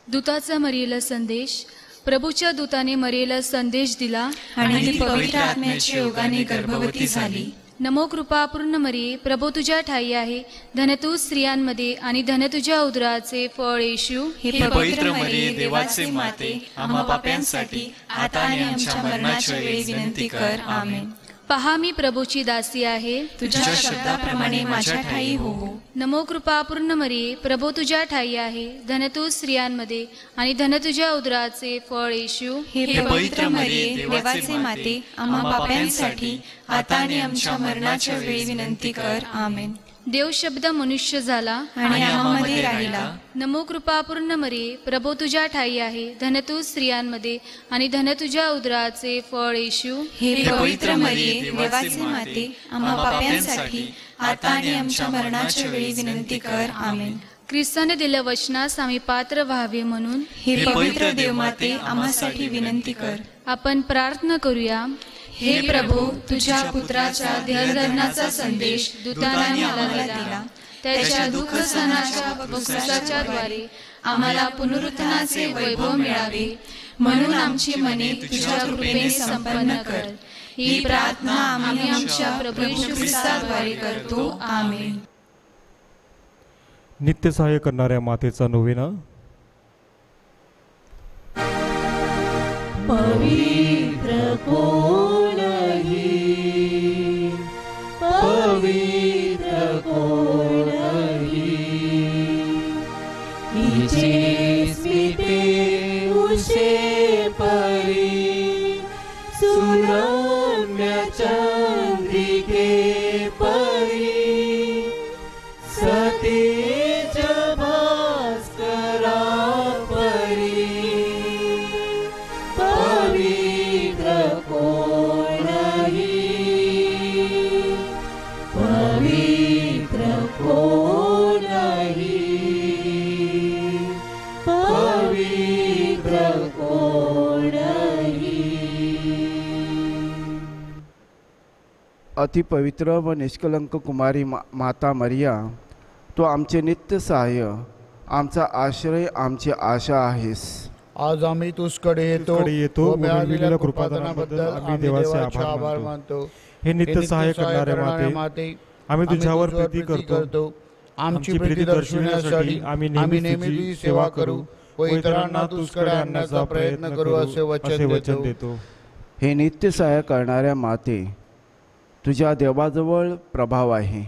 दूताचा मरियेला संदेश. प्रभूच्या दूताने मरियेला संदेश दिला आणि ती पवित्र आत्म्याच्या योगाने गर्भवती झाली. नमो कृपापूर्ण मरिये, प्रभू तुझ्या ठाई आहे. धन तू स्त्रियांमध्ये आणि धन तुझ्या उदराचे फळ येशू. हे पवित्र मरिये, देवाचे माते, आम्हा पाप्यांसाठी आता आणि आमच्या मरणाच्या वेळी विनंती कर. आमेन. पहा, मी प्रभूची दासी आहे. तुझ्या शब्दाप्रमाणे माझ्या ठाई हो. नमो कृपापूर्ण मरिये, प्रभू तुझ्या ठाई आहे. धन तू स्त्रियांमध्ये आणि धन तुझ्या उदराचे फळ येशू. हे पवित्र मरिये, देवाचे माते, आम्हा पाप्यांसाठी आता आणि आमच्या मरणाच्या वेळी विनंती कर. आमेन. देव शब्द मनुष्य झाला आणि आम्हामध्ये राहिला. नमो कृपापूर्ण मरिये, प्रभू तुझ्या ठाई आहे. धन तू स्त्रियांमध्ये आणि धन तुझ्या उदराचे फळ येशू. हे पवित्र मरिये, देवाचे माते, आम्हा पाप्यांसाठी आता आणि आमच्या मरणाच्या वेळी विनंती कर. आमेन. ख्रिस्ताने दिल्या वचनास आम्ही पात्र व्हावे म्हणून हे पवित्र देवमाते, आम्हासाठी विनंती कर. आपण प्रार्थना करूया. हे प्रभू, तुझ्या पुत्राच्या देहधर्माचा संदेश दूताने आम्हाला दिला. त्याच्या दुःख सहनाच्या फुफ्फुसाच्या द्वारे आम्हाला पुनरुत्थानाचे वैभव मिळावे, म्हणून आमची मने तुझ्या कृपेने संपन्न कर. ही प्रार्थना आम्ही आमच्या प्रभू येशू ख्रिस्ताद्वारे करतो. आमेन. नित्य सहाय्य करणाऱ्या मातेचा नोवेना. पवित्र कोणही, पवित्र कोणही, हिचे स्मिते उषे परी, सुरम्य चंद्रिके परी, सतेज भास्करा परी, पवित्र कोणही, पवित्र कोणही, पवित्र कोणही. अतिपवित्र व निष्कलंक कुमारी माता मरिया, तो आमचे नित्य सहाय्य, आमचा आश्रय, आमची आशा आहेस. आज आम्ही तुझकडे येतो व मिळालेल्या कृपादानाबद्दल आम्ही देवाचे आभार मानतो. हे नित्य सहाय्य करणाऱ्या माते, आम्ही तुझ्यावर प्रीती करतो. आमची प्रीती दर्शविण्यासाठी आम्ही नेहमी तुझी सेवा करू व इतरांना तुझकडे आणण्याचा प्रयत्न करू असे वचन देतो. हे नित्य सहाय्य करणाऱ्या माते, तुझ्या देवाजवळ प्रभाव आहे,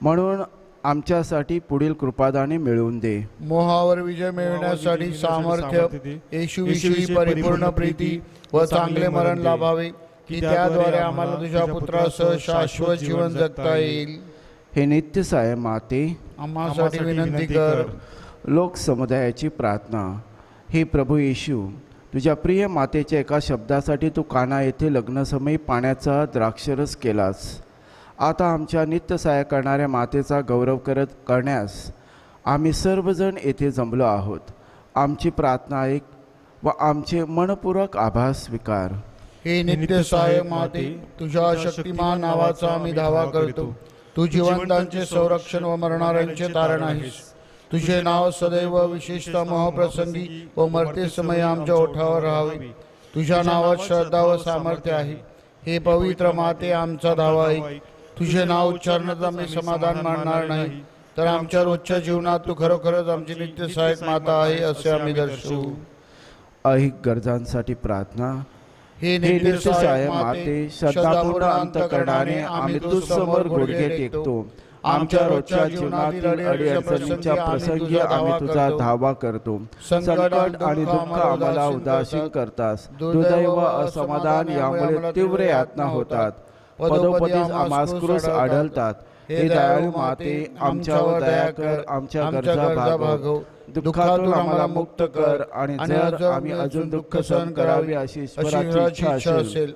म्हणून आमच्यासाठी पुढील कृपादाने मिळवून दे. मोहावर विजय मिळवण्यासाठी सामर्थ्य, येशूविषयी परिपूर्ण प्रीती व चांगले मरण लाभावे, की त्याद्वारे आम्हाला तुझ्या पुत्रासह शाश्वत जीवन जगता येईल. हे नित्य सहाय्य माते, आम्हासाठी विनंती कर. लोक समुदायाची प्रार्थना. हे प्रभू येशू, तुझ्या प्रिय मातेच्या एका शब्दासाठी तू काना येथे लग्नसमयी पाण्याचा द्राक्षरस केलास. आता आमच्या नित्य सहाय्य करणाऱ्या मातेचा गौरव करण्यास आम्ही सर्वजण येथे जमलो आहोत. आमची प्रार्थना ऐक व आमचे मनपूर्वक आभार स्वीकार. हे नित्य सहाय्य माते, तुझ्या शक्तिमान नावाचा आम्ही धावा करतो. तू जिवंतांचे संरक्षण व मरणाऱ्यांचे तारण आहेस. तुझे नाव सदैव विशेषतः महप्रसंगी व मरते समय आमच्या ओठावर राहावे. तुझ्या नावात श्रद्धा व सामर्थ्य आहे. हे पवित्र माते, आमचा धावा ऐक. तुझे नाव उच्चारणात आम्ही समाधान मानणार नाही, तर आमच्या रोजच्या जीवनात तू खरोखरच आमची नित्य सहायक माता आहे असे आम्ही दर्शवू. ऐक गरजांसाठी प्रार्थना. हे नित्य सहाय्य माते, श्रद्धापूर्ण अंतःकरणाने आम्ही तुझसमोर गुडघे टेकतो. आमच्या रोजच्या जीवनातील अडीअडचणीच्या प्रसंगी आम्ही तुझा धावा करतो. संकट आणि दुःख आम्हाला उदासीन करतास. दुर्दैव व असमाधान यामुळे तीव्र यातना होतात. पदोपदीच आम्हास क्रूस आढळतात. हे दयाळू माते, आमच्यावर दया कर, आमच्या गरजा भागव. दुःखातून आम्हाला मुक्त कर, आणि जर आम्ही अजून दुःख सहन करावी अशी ईश्वराची इच्छा असेल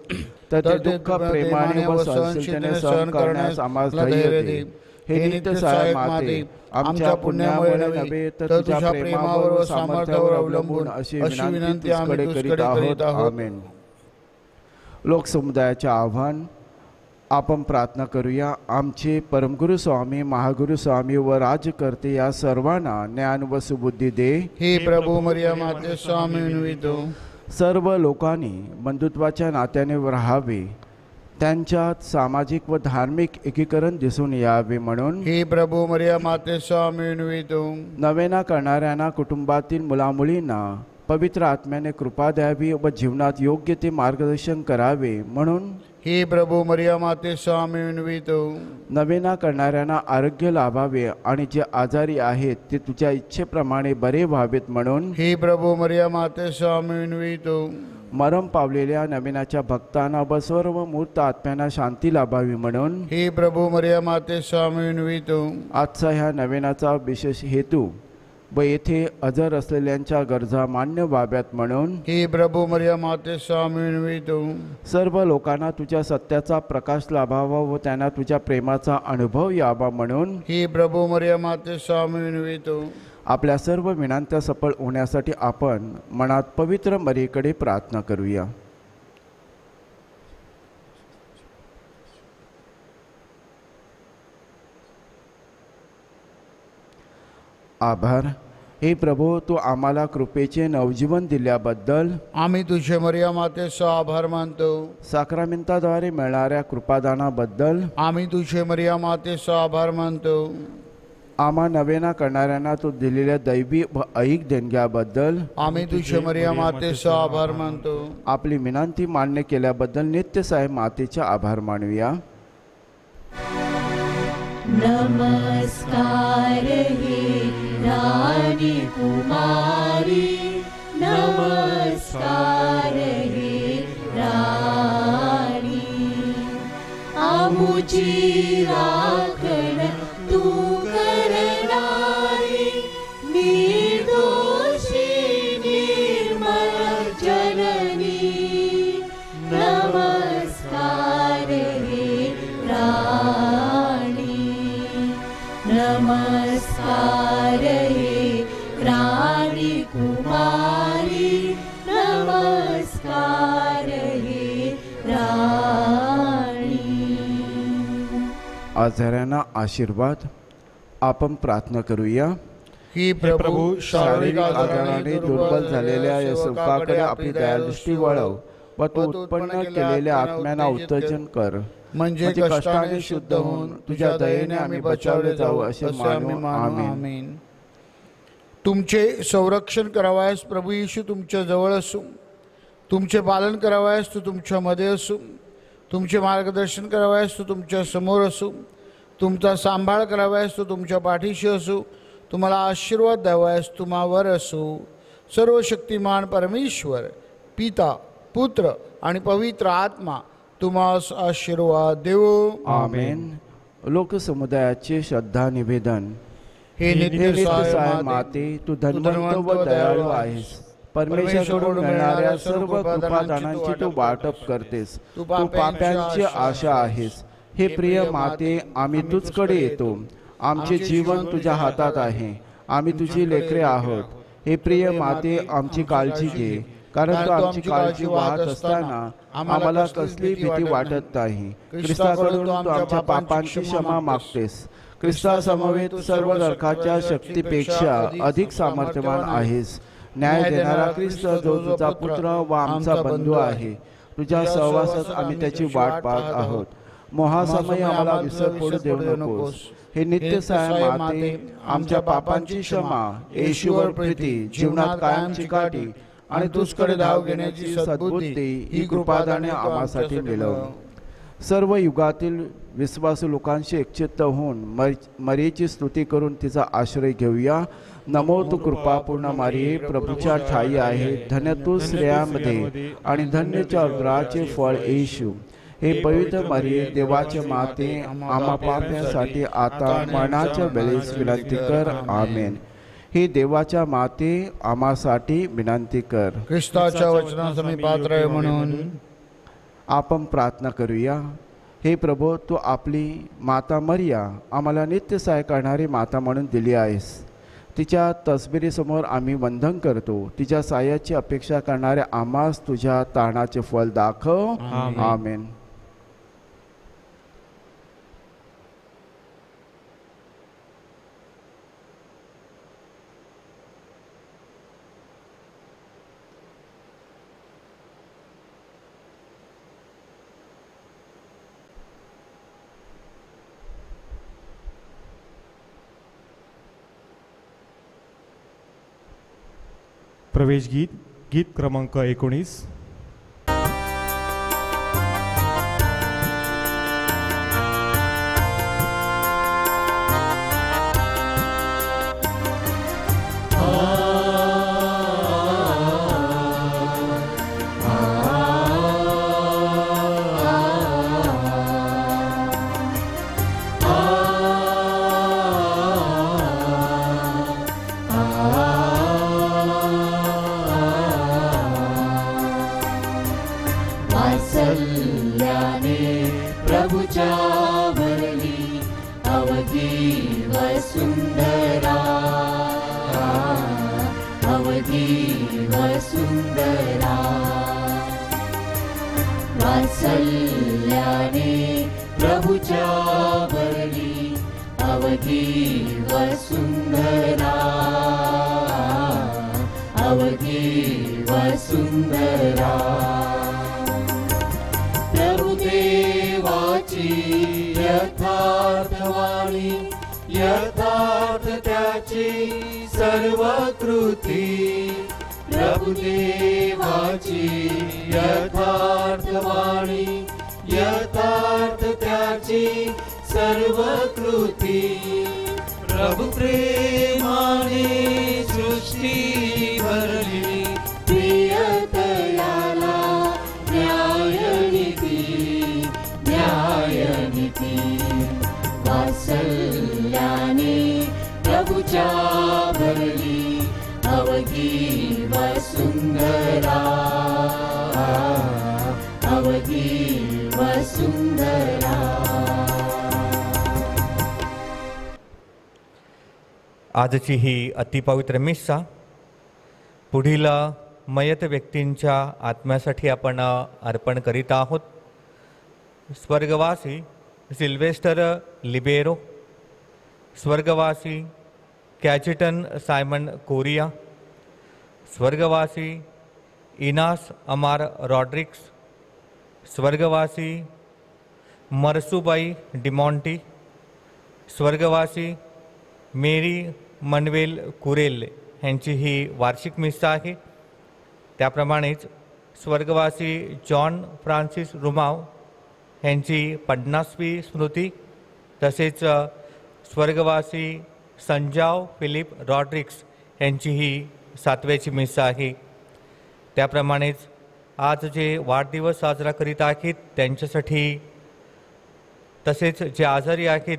तर ते दुःख प्रेमाने व सहनशीलतेने सहन करण्यास आम्हाला धैर्य दे. हे नित्य सहाय्य माते, आमच्या पुण्यामुळे नव्हे तर तुझ्या प्रेमावर व सामर्थ्यावर अवलंबून अशी विनंती आम्ही तुझ्याकडे करीत आहोत. आमेन. लोकसमुदायाचे आव्हान. आपण प्रार्थना करूया. आमचे परमगुरु स्वामी, महागुरु स्वामी व राजकर्ते या सर्वांना ज्ञान व सुबुद्धी दे. हे प्रभू मरिया माते स्वामी विनवितो. सर्व लोकांनी बंधुत्वाच्या नात्याने राहावे, त्यांच्यात सामाजिक व धार्मिक एकीकरण दिसून यावे म्हणून हे प्रभू मरिया माते स्वामी विनवितो. नवेना करणाऱ्यांना, कुटुंबातील मुलामुलींना पवित्र आत्म्याने कृपा द्यावी व जीवनात योग्य ते मार्गदर्शन करावे म्हणून हे प्रभू मरिया माते स्वामी विनवितो. नवेना करणाऱ्यांना आरोग्य लाभावे आणि जे आजारी आहेत ते तुझ्या इच्छेप्रमाणे बरे व्हावेत म्हणून हे प्रभू मरिया माते स्वामी विनवितो. मरण पावलेल्या नवीनाच्या भक्तांना व सर्व मूर्त आत्म्यांना शांती लाभावी म्हणून हे प्रभू मरिया माते स्वामी विनवितो. आजचा ह्या नवीनाचा विशेष हेतू व येथे हजर असलेल्यांच्या गरजा मान्य व्हाव्यात म्हणून हे प्रभू मरिया माते स्वामी विनवितो. सर्व लोकांना तुझ्या सत्याचा प्रकाश लाभावा व त्यांना तुझ्या प्रेमाचा अनुभव यावा म्हणून हे प्रभू मरिया माते स्वामी विनवितो. आपल्या सर्व विनंत्या सफळ होण्यासाठी आपण मनात पवित्र मरीकडे प्रार्थना करूया. आभार. हे प्रभू, तू आम्हाला कृपेचे नवजीवन दिल्याबद्दल आम्ही तुझे मरिया मातेचा आभार मानतो. साक्रामेंताद्वारे मिळणाऱ्या कृपादानाबद्दल आम्ही तुझे मरिया मातेचा आभार मानतो. आम्हा नवेना करणाऱ्यांना तू दिलेल्या दैवी व ऐक देणग्याबद्दल आम्ही तुझे मरिया मातेचा आभार मानतो. आपली विनंती मान्य केल्याबद्दल नित्य साहेब मातेचा आभार मानूया. नमस्कार हे राणी कुमारी, नमस्कार हे राणी. आमुची राखण तू करणारी, निर्दोषी निर्मल जननी. नमस्कार हे राणी, नमस्कार हे राणी कुमारी, नमस्कार हे राणी. आजाऱ्यांना आशीर्वाद. आपण प्रार्थना करूया. ही प्रभू शारीरिक आजाराने दुर्बल झालेल्या या सेवकाकडे आपली दयादृष्टी वळव व तू उत्पन्न केलेल्या आत्म्यांना उत्तेजन कर, म्हणजे कष्टाने शुद्ध होऊन तुझ्या दयेने आम्ही बचावले जाऊ असे मानू. आमीन. तुमचे संरक्षण करावयास प्रभू येशू तुमच्या जवळ असू, तुमचे पालन करावयास तो तुमच्यामध्ये असू, तुमचे मार्गदर्शन करावयास तो तुमच्या समोर असू, तुमचा सांभाळ करावयास तो तुमच्या पाठीशी असू, तुम्हाला आशीर्वाद द्यावयास तुम्हावर असू. सर्व शक्तिमान परमेश्वर पिता, पुत्र आणि पवित्र आत्मा तुम्हास आशीर्वाद देवो. आमेन. लोकसमुदायाचे श्रद्धा निवेदन. हे नित्य सहाय माते, तू धन्वंत व दयाळू आहेस. परमेश्वराकडून मिळणाऱ्या सर्व कृपादानांची तू वाटप करतेस. तू पाप्यांची आशा आहेस. हे प्रिय माते, आम्ही तुझकडे येतो. आमचे जीवन तुझ्या हातात आहे. आम्ही तुझी लेकरे आहोत. हे प्रिय माते, आमची काळजी घे, कारण तू आमची काळजी वाहत असताना आम्हाला कसली भीती वाटत नाही. ख्रिस्ताकडून तू आमच्या पापांची क्षमा मागतेस. ख्रिस्तासमवेत सर्व नरकाच्या शक्तीपेक्षा अधिक सामर्थ्यवान आहेस. न्याय देणारा ख्रिस्त जो तुझा पुत्र व आमचा बंधू आहे, तुझ्या सहवासात आम्ही त्याची वाट पाहत आहोत. मोहासमयी आम्हाला विसर पडू देऊ नकोस. हे नित्य सहाय माते, आमच्या पापांची क्षमा, येशूवर प्रीती, जीवनात कायमची काठी आणि तुझकडे धाव घेण्याची सद्बुद्धी ही कृपादाने आम्हासाठी मिळव. सर्व युगातील विश्वासू लोकांशी एकचित्त होऊन मरीची स्तुती करून तिचा आश्रय घेऊया. नमो तू कृपापूर्ण मारिये, प्रभूच्या ठाई आहे. धन्य तू स्त्रियांमध्ये आणि धन्यच्या उदराचे फळ येशू. हे पवित्र मरिये, देवाचे माते, आम्हा पाप्यांसाठी आता मरणाच्या वेळेस विनंती कर. आमेन. हे देवाच्या माते, आम्हासाठी विनंती कर. ख्रिस्ताच्या वचनास मी पात्र आहे म्हणून आपण प्रार्थना करूया. हे प्रभू, तू आपली माता मरिया आम्हाला नित्य सहाय करणारी माता म्हणून दिली आहेस. तिच्या तसबिरीसमोर आम्ही वंदन करतो. तिच्या सहाय्याची अपेक्षा करणाऱ्या आम्हास तुझ्या तारणाचे फल दाखव. आमेन. प्रवेश गीत गीत क्रमांक 19. वात्सल्याने प्रभुच्या भरली अवधी वसुंधरा, अवधी वसुंधरा. वात्सल्याने प्रभुच्या भरली अवधी वसुंधरा, अवधी वसुंधरा. प्रभुदेवाची यथार्थवाणी, यथार्थ त्याची सर्व कृती. प्रभुदेवाची यथार्थवाणी, यथार्थ त्याची सर्व कृती. प्रभु प्रेमाने सृष्टी भरली, प्रियतयाला न्यायनीती, न्यायनीती. वात्सल्याने प्रभुच्या भरली अवधी वसुंधरा, अवधी वसुंधरा. आजची ही अतिपवित्र मिस्सा पुढील मयत व्यक्तींच्या आत्म्यासाठी आपण अर्पण करीत आहोत. स्वर्गवासी सिल्वेस्टर लिबेरो, स्वर्गवासी कॅचिटन सायमन कोरिया, स्वर्गवासी इनास अमार रॉड्रिक्स, स्वर्गवासी मरसुबाई डिमॉन्टी, स्वर्गवासी मेरी मनवेल कुरेल यांची ही वार्षिक मिस्सा आहे. त्याप्रमाणेच स्वर्गवासी जॉन फ्रान्सिस रुमाव यांची 50वी स्मृती, तसेच स्वर्गवासी संजाव फिलिप रॉड्रिक्स यांची ही 7व्याची मिस्सा आहे. त्याप्रमाणेच आज जे वाढदिवस साजरा करीत आहेत त्यांच्यासाठी, तसेच जे आजारी आहेत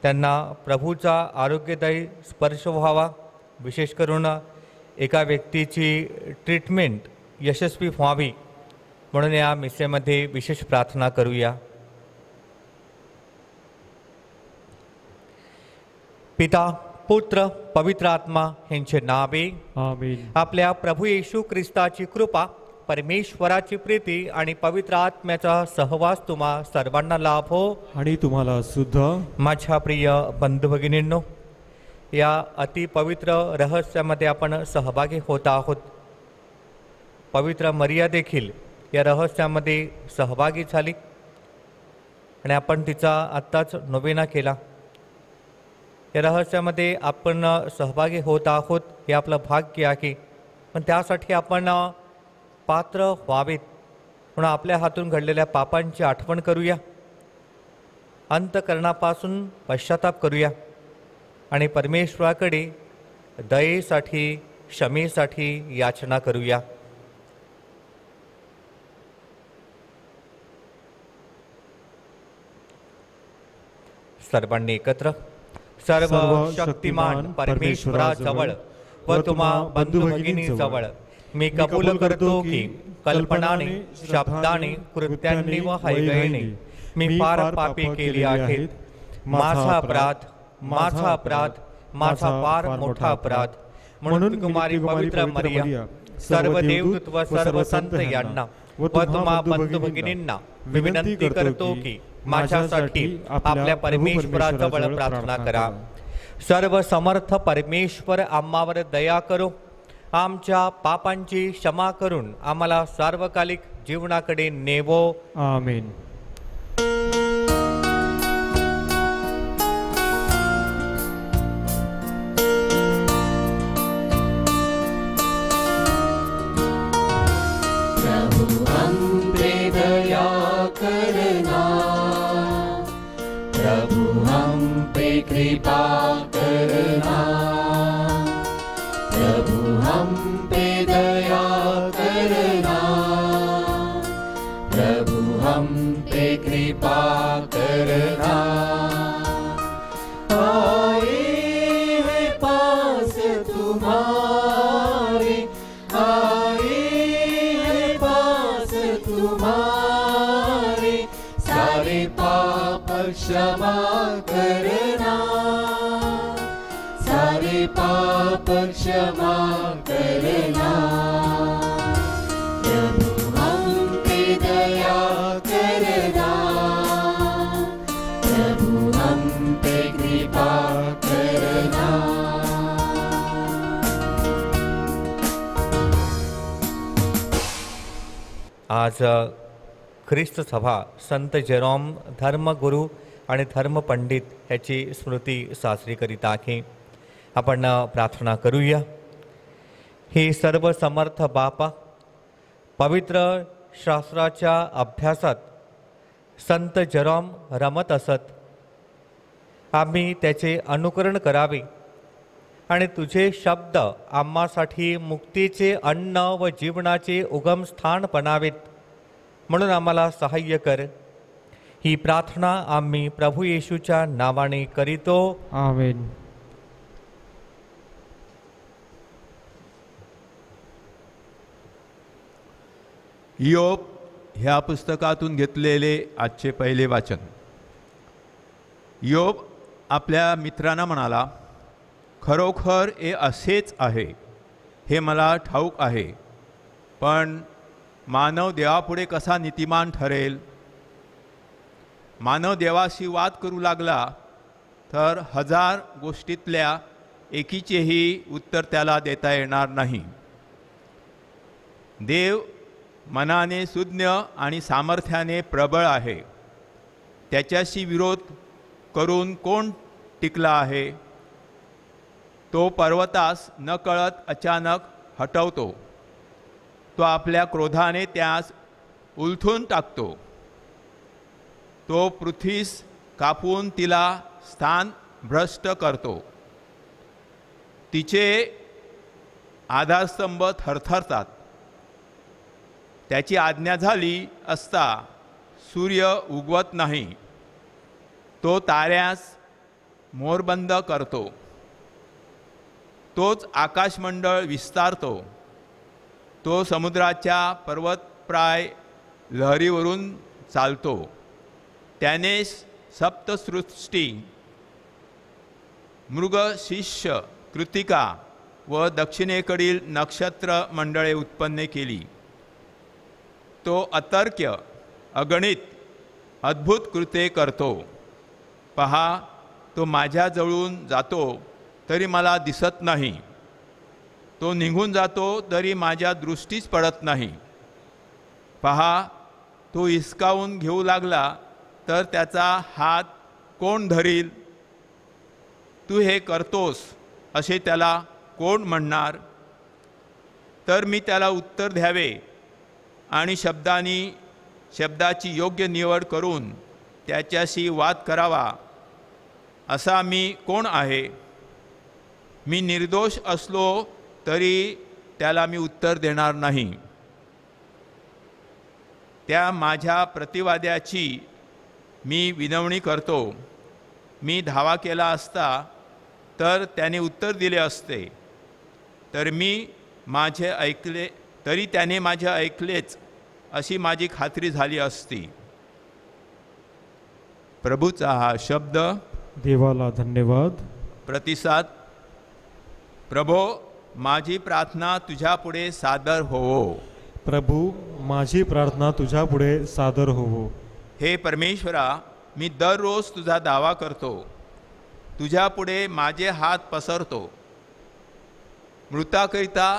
त्यांना प्रभूचा आरोग्यदायी स्पर्श व्हावा, विशेष करून एका व्यक्तीची ट्रीटमेंट यशस्वी व्हावी म्हणून या मिसेमध्ये विशेष प्रार्थना करूया. पिता, पुत्र, पवित्र आत्मा यांचे नावे. आमीन. आपल्या प्रभू येशू ख्रिस्ताची कृपा, परमेश्वराची प्रीती आणि पवित्र आत्म्याचा सहवास तुम्हा सर्वांना लाभो आणि तुम्हाला सुद्धा. माझ्या प्रिय बंधू भगिनींनो, या अतिपवित्र रहस्यामध्ये आपण सहभागी होत आहोत. पवित्र मरिया देखील या रहस्यामध्ये सहभागी झाली आणि आपण तिचा आत्ताच नोवेना केला. या रहस्यामध्ये आपण सहभागी होत आहोत हे आपलं भाग्य आहे, पण त्यासाठी आपण पात्र व्हावेत म्हणून आपल्या हातून घडलेल्या पापांची आठवण करूया, अंतकरणापासून पश्चाताप करूया आणि परमेश्वराकडे दयेसाठी, क्षमेसाठी याचना करूया. सर्वांनी एकत्र. सर्व शक्तिमान परमेश्वराजवळ व तुम्हा बंधू भगिनीजवळ मी कबूल करतो की कल्पनाने, शब्दाने, कृत्यांनी व हयगयेने मी फार पापे केली आहेत. माझा अपराध, माझा अपराध, माझा फार मोठा अपराध. म्हणून कुमारी पवित्र मरिया, सर्व देवदूत व सर्व संत यांना व तुम्हा बंधू भगिनींना विनंती करतो की माझ्यासाठी आपल्या परमेश्वराजवळ प्रार्थना करा. सर्व समर्थ परमेश्वर आम्हावर दया करो, आमच्या पापांची क्षमा करून आम्हाला सार्वकालिक जीवनाकडे नेवो. आमीन. कृपा करना, प्रभु हम पे दया करना, प्रभु हम पे कृपा करना। आए हैं पास तुम्हारे, आए हैं पास तुम्हारे, सारे पाप क्षमा करना, सारे पाप क्षमा करना। प्रभु हम पे दया करना, प्रभु हम पे कृपा करना। आज ख्रिस्त सभा संत जेरोम धर्मगुरू आणि धर्मपंडित ह्याची स्मृती साजरी करीत आहे. आपण प्रार्थना करूया. ही सर्व समर्थ बापा, पवित्र शास्त्राच्या अभ्यासात संत जेरोम रमत असत. आम्ही त्याचे अनुकरण करावे आणि तुझे शब्द आम्हासाठी मुक्तीचे अन्न व जीवनाचे उगमस्थान बनावेत म्हणून आम्हाला सहाय्य कर. ही प्रार्थना आम्ही प्रभू येशूच्या नावाने करीतो. आमेन. इयोब ह्या पुस्तकातून घेतलेले आजचे पहिले वाचन. इयोब आपल्या मित्रांना म्हणाला, खरोखर हे असेच आहे, हे मला ठाऊक आहे, पण मानव देवापुढे कसा नीतिमान ठरेल? मानव देवाशी वाद करू लागला तर 1000 गोष्टीतल्या एकीचेही उत्तर त्याला देता येणार नाही. देव मनाने सुज्ञ आणि सामर्थ्याने प्रबळ आहे. त्याच्याशी विरोध करून कोण टिकला आहे? तो पर्वतास न कळत अचानक हटवतो. तो आपल्या क्रोधाने त्यास उलथून टाकतो. तो पृथ्वीस कापून तिला स्थान भ्रष्ट करतो. तिचे आधारस्तंभ थरथरतात. त्याची आज्ञा झाली असता सूर्य उगवत नाही. तो ताऱ्यास मोरबंद करतो. तोच आकाशमंडळ विस्तारतो. तो समुद्राच्या पर्वतप्राय लहरीवरून चालतो. त्याने सप्तसृष्टी, मृगशिष्य, कृतिका व दक्षिणेकडील नक्षत्र मंडळे उत्पन्न केली. तो अतर्क्य, अगणित, अद्भुत कृत्ये करतो. पहा, तो माझ्या जवळून जातो तरी मला दिसत नाही. तो निघून जातो तरी माझ्या दृष्टीस पडत नाही. पहा, तो हिसकावून घेऊ लागला तर त्याचा हात कोण धरील? तू हे करतोस असे त्याला कोण म्हणणार? तर मी त्याला उत्तर द्यावे आणि शब्दाची योग्य निवड करून त्याच्याशी वाद करावा असा मी कोण आहे? मी निर्दोष असलो तरी त्याला मी उत्तर देणार नाही. त्या माझ्या प्रतिवाद्याची मी विनवणी करतो. मी धावा केला असता तर त्याने उत्तर दिले असते. तरी त्याने माझे ऐकलेच अशी माझी खात्री झाली असती. प्रभूचा हा शब्द. देवाला धन्यवाद. प्रतिसाद. प्रभो, माझी प्रार्थना तुझ्या पुढे सादर होवो. प्रभू, माझी प्रार्थना तुझ्या पुढे सादर होवो. हे परमेश्वरा, मी दररोज तुझा दावा करतो. तुझ्या पुढे माझे हात पसरतो. मृताकरिता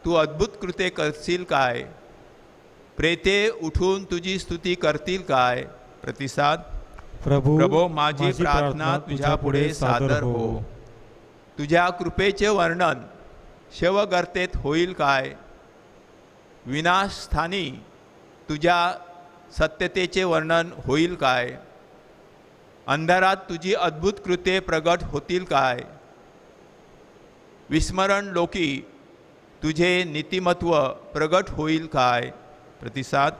तू अद्भुत कृत्ये करशील काय? प्रेते उठून तुझी स्तुती करतील काय? प्रतिसाद. प्रभो, माझी प्रार्थना तुझ्या पुढे सादर हो. तुझ्या कृपेचे वर्णन शवगर्तेत होईल काय? विनाशस्थानी तुझ्या सत्यतेचे वर्णन होईल काय? अंधारात तुझी अद्भुत कृत्ये प्रगट होतील काय? विस्मरण लोकी तुझे नीतिमत्व प्रगट होईल काय? प्रतिसाद: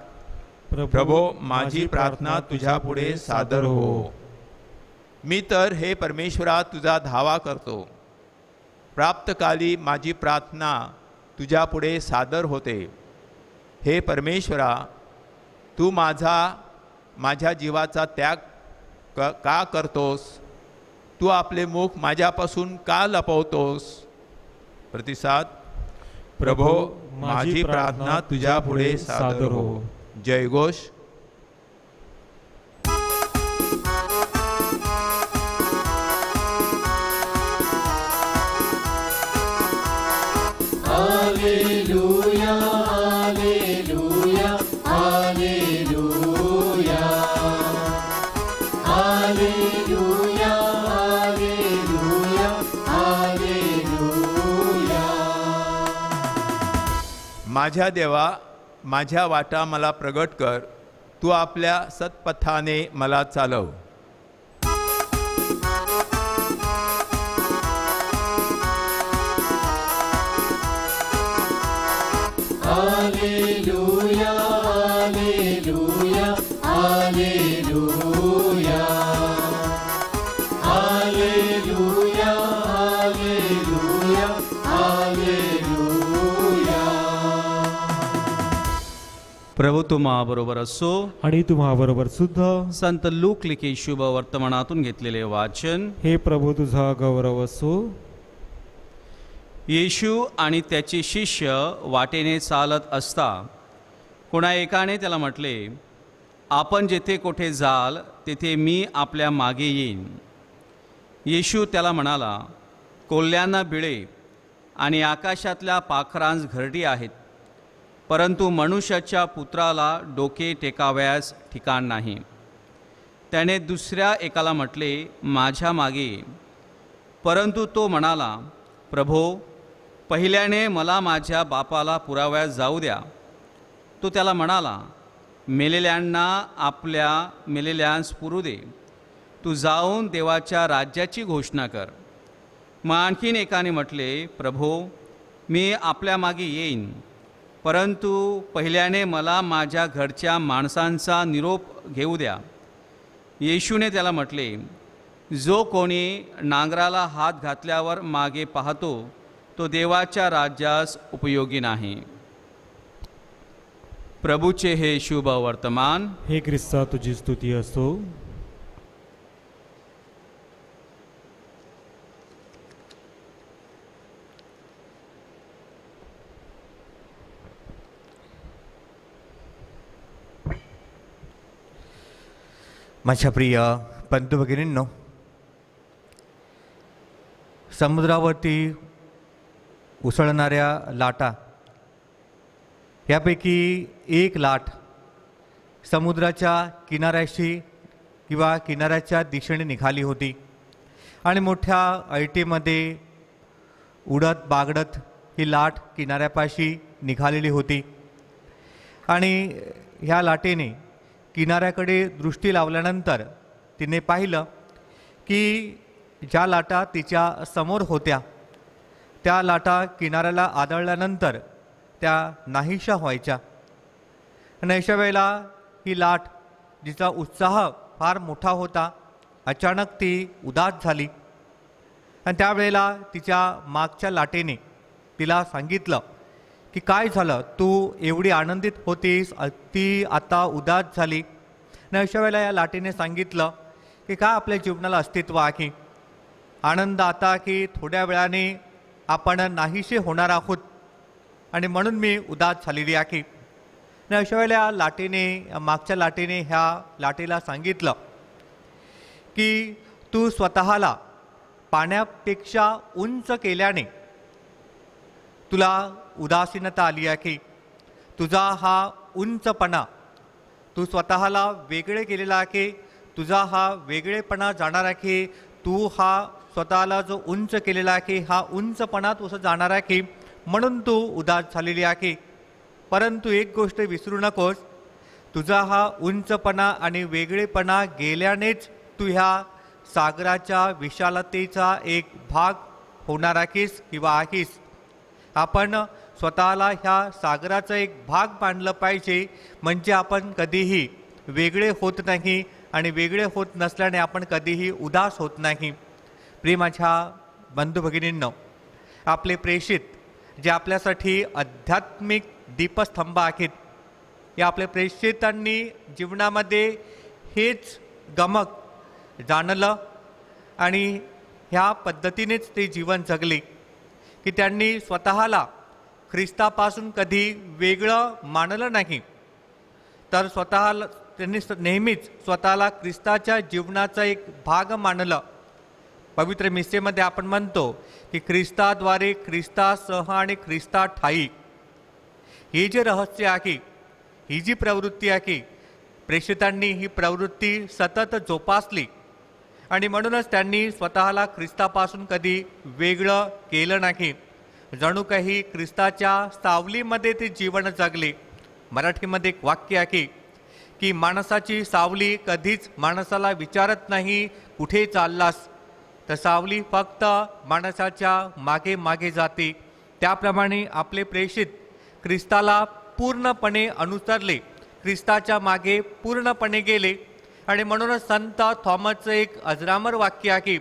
प्रभो माझी प्रार्थना तुझ्या पुढे सादर हो. मी तर हे परमेश्वरा तुझा धावा करतो. प्राप्तकाली माझी प्रार्थना तुझ्या पुढे सादर होते. हे परमेश्वरा, तू माझ्या जीवाचा त्याग का करतोस? तू आपले मुख माझ्यापासून का लपवतोस? प्रतिसाद: प्रभो माझी प्रार्थना तुझ्या पुढे सादर हो. जयघोष. Hallelujah hallelujah hallelujah hallelujah hallelujah hallelujah. माझ्या देवा, माझ्या वाटा मला प्रगट कर. तू आपल्या सत्पथाने मला चालव. Hallelujah hallelujah hallelujah hallelujah hallelujah hallelujah. प्रभू तुम्हाबरोबर असो आणि तुम्हाबरोबर सुद्धा. संत लूक लिखित शुभ वर्तमानातून घेतलेले वाचन. हे प्रभू तुझा गौरव असो. येशू आणि त्याचे शिष्य वाटेने चालत असता कोणा एकाने त्याला म्हटले, आपण जेथे कोठे जाल तेथे मी आपल्या मागे येईन. येशू त्याला म्हणाला, कोल्ह्यांना बिळे आणि आकाशातल्या पाखरांस घरटी आहेत, परंतु मनुष्याच्या पुत्राला डोके टेकाव्यास ठिकाण नाही. त्याने दुसऱ्या एकाला म्हटले, माझ्या मागे ये. परंतु तो म्हणाला, प्रभो, पहिल्याने मला माझ्या बापाला पुराव्यास जाऊ द्या. तो त्याला म्हणाला, मेलेल्यांना आपल्या मेलेल्यांस पुरू दे. तू जाऊन देवाच्या राज्याची घोषणा कर. मग आणखीन एकाने म्हटले, प्रभो, मी आपल्या मागे येईन, परंतु पहिल्याने मला माझ्या घरच्या माणसांचा निरोप घेऊ द्या. येशूने त्याला म्हटले, जो कोणी नांगराला हात घातल्यावर मागे पाहतो तो देवाच्या राज्यास उपयोगी नाही. प्रभूचे हे शुभ वर्तमान. हे ख्रिस्ता तुझी स्तुती असो. माझ्या प्रिय बंधू भगिनींनो, समुद्रावरती उसळणाऱ्या लाटा यापैकी एक लाट समुद्राच्या किनाऱ्याशी किंवा किनाऱ्याच्या दिशेने निघाली होती आणि मोठ्या ऐटीमध्ये उडत बागडत ही लाट किनाऱ्यापाशी निघालेली होती. आणि ह्या लाटेने किनाऱ्याकडे दृष्टी लावल्यानंतर तिने पाहिलं की ज्या लाटा तिच्या समोर होत्या त्या लाटा किनाऱ्याला आदळल्यानंतर त्या नाहीशा व्हायच्या. आणि अशा वेळेला ही लाट, जिचा उत्साह फार मोठा होता, अचानक ती उदास झाली. आणि त्यावेळेला तिच्या मागच्या लाटेने तिला सांगितलं की काय झालं, तू एवढी आनंदित होतीस, ती आता उदास झाली. आणि अशा वेळेला या लाटेने सांगितलं की का आपल्या जीवनाला अस्तित्व आहे, आनंद आता की थोड्या वेळाने आपण नाहीसे होणार आहोत आणि म्हणून मी उदास झालेली आहे. आणि अशा वेळेला लाटेने, मागच्या लाटेने ह्या लाटेला सांगितलं की तू स्वतःला पाण्यापेक्षा उंच केल्याने तुला उदासीनता आली आहे. तुझा हा उंचपणा, तू स्वतःला वेगळे केलेला आहे, तुझा हा वेगळेपणा जाणार आहे. तू हा स्वतःला जो उंच केलेला आहे हा उंचपणा तुझं जाणार आहे, म्हणून तू उदास झालेली आहे. परंतु एक गोष्ट विसरू नकोस, तुझा हा उंचपणा आणि वेगळेपणा गेल्यानेच तू ह्या सागराच्या विशालतेचा एक भाग होणार आहेस किंवा आहेस. आपण स्वतःला ह्या सागराचा एक भाग मानलं पाहिजे, म्हणजे आपण कधीही वेगळे होत नाही आणि वेगळे होत नसल्याने आपण कधीही उदास होत नाही. प्रेमाच्या बंधू भगिनींनो, आपले प्रेषित जे आपल्यासाठी आध्यात्मिक दीपस्तंभ आहेत, या आपल्या प्रेषितांनी जीवनामध्ये हेच गमक जाणलं आणि ह्या पद्धतीनेच ते जीवन जगले की त्यांनी स्वतःला ख्रिस्तापासून कधी वेगळं मानलं नाही, तर स्वतःला त्यांनी नेहमीच स्वतःला ख्रिस्ताच्या जीवनाचा एक भाग मानलं. पवित्र मिसेमध्ये आपण म्हणतो की ख्रिस्ताद्वारे, ख्रिस्तासह आणि ख्रिस्ता ठाई, हे जे रहस्य आहे, ही जी प्रवृत्ती आहे, प्रेषितांनी ही प्रवृत्ती सतत जोपासली आणि म्हणूनच त्यांनी स्वतःला ख्रिस्तापासून कधी वेगळं केलं नाही. जणू काही ख्रिस्ताच्या सावलीमध्ये ते जीवन जगले. मराठीमध्ये एक वाक्य आहे की माणसाची सावली कधीच माणसाला विचारत नाही कुठे चाललास, तर सावली फक्त माणसाच्या मागे मागे जाते. त्याप्रमाणे आपले प्रेषित ख्रिस्ताला पूर्णपणे अनुसरले, ख्रिस्ताच्या मागे पूर्णपणे गेले आणि म्हणूनच संत थॉमसचं एक अजरामर वाक्य आहे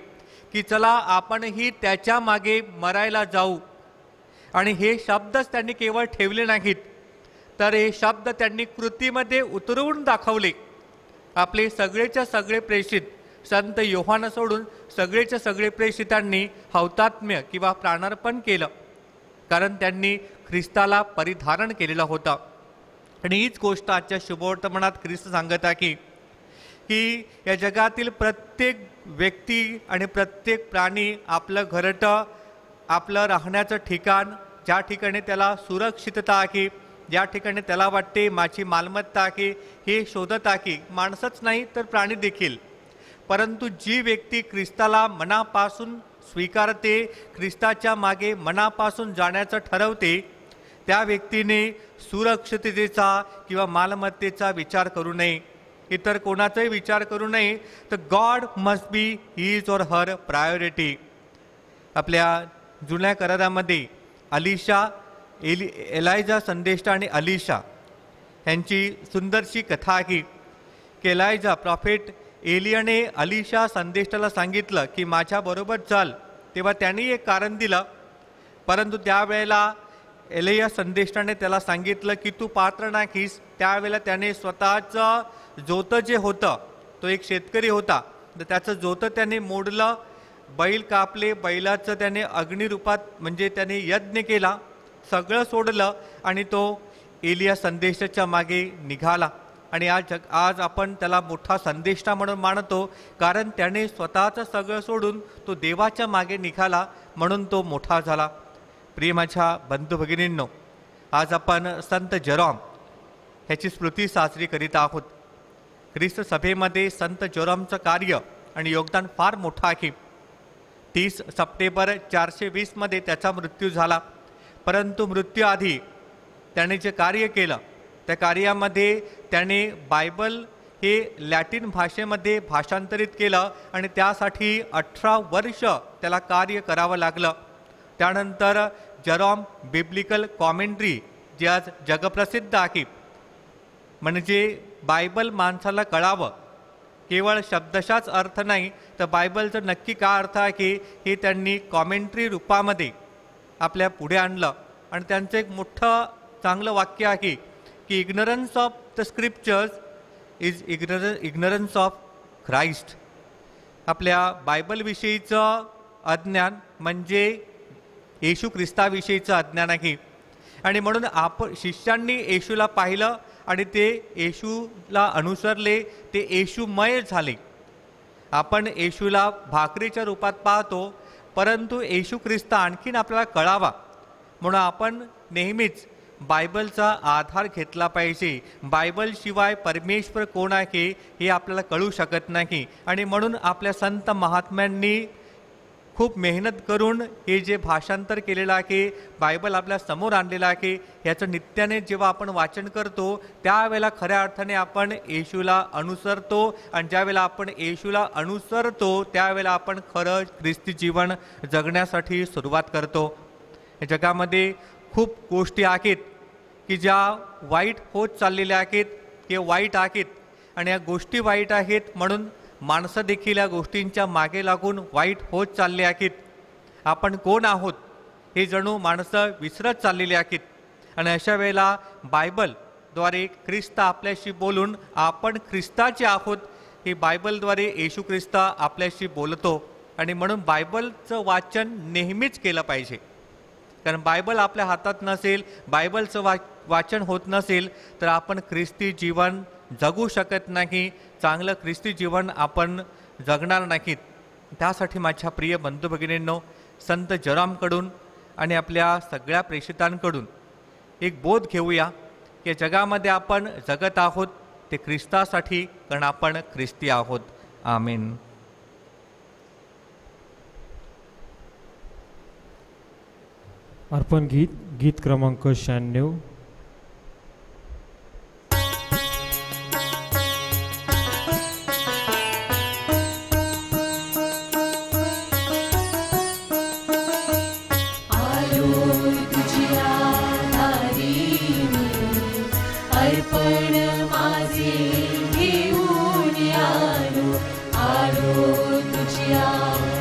की चला आपणही त्याच्या मागे मरायला जाऊ. आणि हे शब्दच त्यांनी केवळ ठेवले नाहीत, तर हे शब्द त्यांनी कृतीमध्ये उतरवून दाखवले. आपले सगळेच्या सगळे प्रेषित, संत योहान सोडून सगळेच्या सगळे प्रेषितांनी हौतात्म्य किंवा प्राणार्पण केलं, कारण त्यांनी ख्रिस्ताला परिधारण केलेलं होतं. आणि हीच गोष्ट आजच्या शुभवर्तमानात ख्रिस्त सांगत आहे की या जगातील प्रत्येक व्यक्ती आणि प्रत्येक प्राणी आपलं घरटं, आपलं राहण्याचं ठिकाण, ज्या ठिकाणी त्याला सुरक्षितता आहे, ज्या ठिकाणी त्याला वाटते माझी मालमत्ता आहे, हे शोधत आहे. माणसंच नाही तर प्राणी देखील. परंतु जी व्यक्ती ख्रिस्ताला मनापासून स्वीकारते, ख्रिस्ताच्या मागे मनापासून जाण्याचं ठरवते, त्या व्यक्तीने सुरक्षिततेचा किंवा मालमत्तेचा विचार करू नये, इतर कोणाचाही विचार करू नये. तर God must be his or her priority. आपल्या जुन्या करारामध्ये अलिशा, एलायजा संदेष्टा आणि अलिशा यांची सुंदरशी कथा आहे की एलायजा प्रॉफेट एलियाने अलिशा संदेष्टाला सांगितलं की माझ्याबरोबर चाल. तेव्हा त्यांनी एक कारण दिलं, परंतु त्यावेळेला एलिया संदेष्टाने त्याला सांगितलं की तू पात्र नाहीस. त्यावेळेला त्याने स्वतःचं जोतं जे होतं, तो एक शेतकरी होता, तर त्याचं जोतं त्याने मोडलं, बैल कापले, बैलाचं त्याने अग्निरूपात म्हणजे त्याने यज्ञ केला, सगळं सोडलं आणि तो एलिया संदेशाच्या मागे निघाला. आणि आज आपण त्याला मोठा संदेष्टा म्हणून मानतो, कारण त्याने स्वतःचं सगळं सोडून तो देवाच्या मागे निघाला, म्हणून तो मोठा झाला. प्रिय माझ्या बंधू भगिनींनो, आज आपण संत जेरॉम ह्याची स्मृती साजरी करीत आहोत. ख्रिस्त सभेमध्ये संत जेरॉमचं कार्य आणि योगदान फार मोठं आहे. 30 सप्टेंबर 420 मध्ये त्याचा मृत्यू झाला, परंतु मृत्यूआधी त्याने जे कार्य केलं, त्या कार्यामध्ये त्याने बायबल हे लॅटिन भाषेमध्ये भाषांतरित केलं आणि त्यासाठी 18 वर्ष त्याला कार्य करावं लागलं. त्यानंतर जेरॉम बिब्लिकल कॉमेंट्री, जे आज जगप्रसिद्ध आहे, म्हणजे बायबल माणसाला कळावं, केवळ शब्दशाच अर्थ नाही, तर बायबलचं नक्की काय अर्थ आहे हे त्यांनी कॉमेंट्री रूपामध्ये आपल्या पुढे आणलं. आणि त्यांचं एक मोठं चांगलं वाक्य आहे की ignorance of the scriptures is ignorance of Christ. आपल्या बायबलविषयीचं अज्ञान म्हणजे येशू ख्रिस्ताविषयीचं अज्ञान आहे. आणि म्हणून आपण शिष्यांनी येशूला पाहिलं आणि ते येशूला अनुसरले, ते येशूमय झाले. आपण येशूला भाकरीच्या रूपात पाहतो, परंतु येशू ख्रिस्त आणखीन आपल्याला कळावा म्हणून आपण नेहमीच बायबलचा आधार घेतला पाहिजे. बायबलशिवाय परमेश्वर कोण आहे हे आपल्याला कळू शकत नाही. आणि म्हणून आपल्या संत महात्म्यांनी खूप मेहनत करून हे जे भाषांतर केलेलं आहे, बायबल आपल्या समोर आणलेलं आहे, याचं नित्याने जेव्हा आपण वाचन करतो त्यावेळेला खऱ्या अर्थाने आपण येशूला अनुसरतो. आणि ज्यावेळेला आपण येशूला अनुसरतो त्यावेळेला आपण खरं ख्रिस्ती जीवन जगण्यासाठी सुरुवात करतो. या जगामध्ये खूप गोष्टी आहेत की ज्या वाईट होत चाललेल्या आहेत, हे वाईट आहेत आणि या गोष्टी वाईट आहेत म्हणून माणसं देखील या गोष्टींच्या मागे लागून वाईट होत चालले आहेत. आपण कोण आहोत हे जणू माणसं विसरत चाललेली आहेत. आणि अशा वेळेला बायबलद्वारे ख्रिस्त आपल्याशी बोलून आपण ख्रिस्ताचे आहोत हे बायबलद्वारे येशू ख्रिस्त आपल्याशी बोलतो. आणि म्हणून बायबलचं वाचन नेहमीच केलं पाहिजे. कारण बायबल आपल्या हातात नसेल, बायबलचं वाचन होत नसेल तर आपण ख्रिस्ती जीवन जगू शकत नाही, चांगलं ख्रिस्ती जीवन आपण जगणार नाहीत. त्यासाठी माझ्या प्रिय बंधू भगिनींनो, संत जरामकडून आणि आपल्या सगळ्या प्रेषितांकडून एक बोध घेऊया की जगामध्ये आपण जगत आहोत ते ख्रिस्तासाठी, कारण आपण ख्रिस्ती आहोत. आमेन. अर्पण गीत क्रमांक 96. अर्पण माझे घेऊन आलो, आलो तुझ्या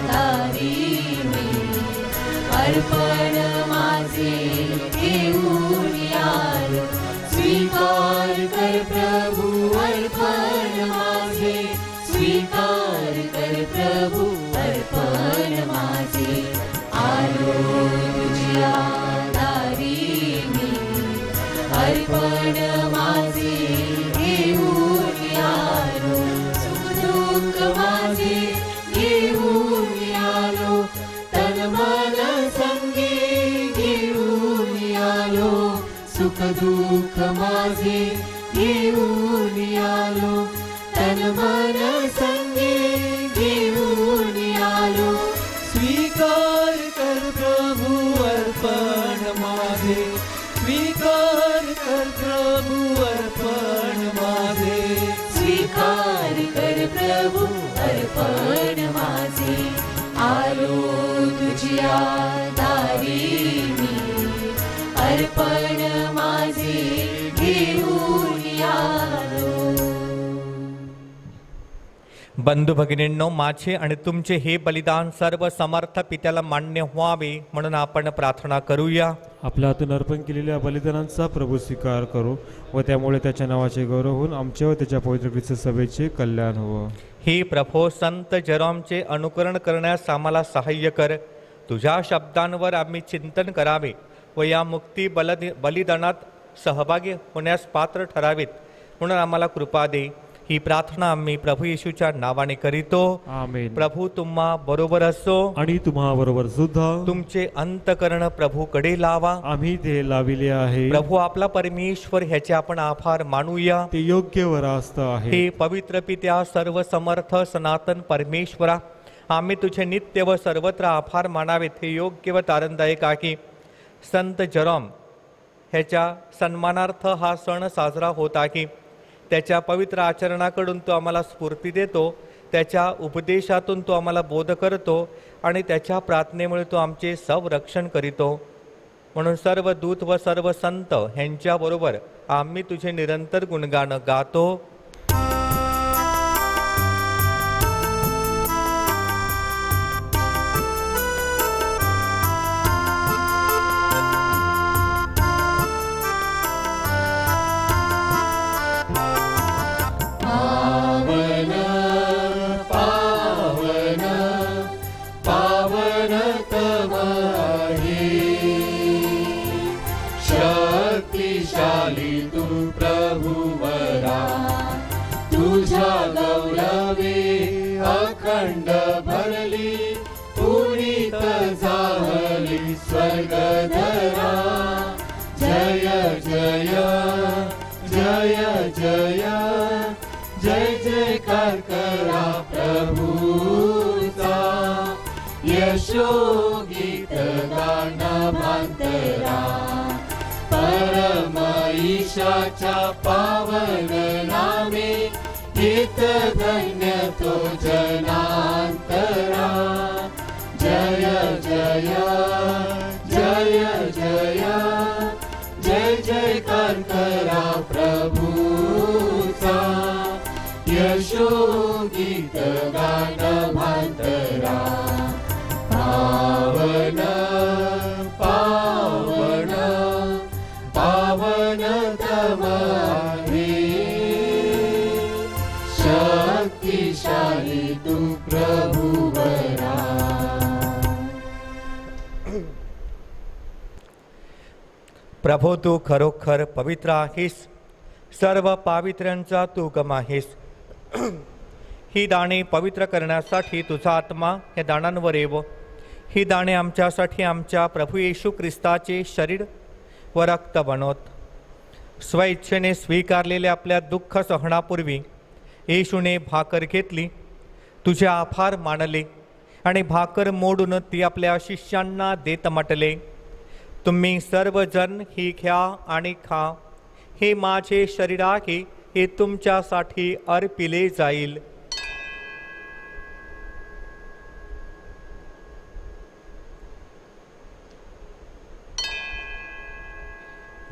दारी मी. अर्पण माझे घेऊन आलो, स्वीकार कर प्रभू अर्पण माझे, स्वीकार कर प्रभू अर्पण माझे. आलो तुझ्या दारी मी, अर्पण माझे घेऊन आलो, सुख माझे घेऊन आलो, तन मन संगे घेऊन आलो, सुख दुःख माझे घेऊन आलो, तन मन संगे घेऊन आलो. स्वीकार कर प्रभू अर्पण माझे, स्वीकार कर प्रभू अर्पण माझे, स्वीकार कर प्रभू अर्पण माझे. आलो तुझ्या दारी मी, अर्पण माझे घेऊन आलो. बंधू भगिनींनो, माझे आणि तुमचे हे बलिदान सर्व समर्थ पित्याला मान्य व्हावे म्हणून आपण प्रार्थना करूया. आपल्या हातून अर्पण केलेल्या बलिदानांचा प्रभू स्वीकार करो व त्यामुळे त्याच्या नावाचे गौरव होऊन आमचे व त्याच्या पवित्र ख्रिस्त सभेचे कल्याण हो. हे प्रभो, संत जेरोमचे अनुकरण करण्यास आम्हाला सहाय्य कर. तुझ्या शब्दांवर आम्ही चिंतन करावे व या मुक्ती बलिदानात सहभागी होण्यास पात्र ठरावेत म्हणून आम्हाला कृपा दे. ही प्रार्थना आम्ही प्रभू येशूच्या नावाने करीतो. आमेन. प्रभू तुम्हा बरोबर असो आणि तुम्हा बरोबर सुद्धा. तुमचे अंतकरण प्रभूकडे लावा. आम्ही ते लाविले आहे. प्रभू आपला परमेश्वर ह्याचे आपण आभार मानूया. ते योग्य व रास्त आहे. हे पवित्र पित्या, सर्व समर्थ सनातन परमेश्वरा, आम्ही तुझे नित्य व सर्वत्र आभार मानावेत. हे योग्य व तारणदायक आहे. संत जेरोम ह्याच्या सन्मानार्थ हा सण साजरा होत आहे. त्याच्या पवित्र आचरणाकडून तो आम्हाला स्फूर्ती देतो, त्याच्या उपदेशातून तो आम्हाला बोध करतो आणि त्याच्या प्रार्थनेमुळे तो आमचे संरक्षण करीतो. म्हणून सर्व दूत व सर्व संत ह्यांच्याबरोबर आम्ही तुझे निरंतर गुणगान गातो. तू प्रभुवरा, तुझ्या गौरवे अखंड भरली, पुनीत झाली स्वर्गधरा. जय जय जय जय जय जयकार करा प्रभूचा. यश गीत गाणं भांतरा परम ईशाच्या पावन नामे गीत धन्य तो जनांतरा जय जय जय जय जय जयकार करा प्रभूचा यशो गीत गाणं भांतरा पावन पावन पावन तमारे शक्तिशाली तू प्रभुवरा प्रभो तू खरोखर पवित्र आहेस सर्व पावित्र्यांचा तू गम आहेस ही दाणे पवित्र करण्यासाठी तुझा आत्मा या दाणांवर येव ही दाणे आमच्यासाठी आमच्या प्रभू येशू ख्रिस्ताचे शरीर व रक्त बनवत स्वइच्छेने स्वीकारलेल्या आपल्या दुःख सहनापूर्वी येशूने भाकर घेतली तुझे आभार मानले आणि भाकर मोडून ती आपल्या शिष्यांना देत म्हटले तुम्ही सर्वजण ही घ्या आणि खा हे माझे शरीर आहे हे तुमच्यासाठी अर्पिले जाईल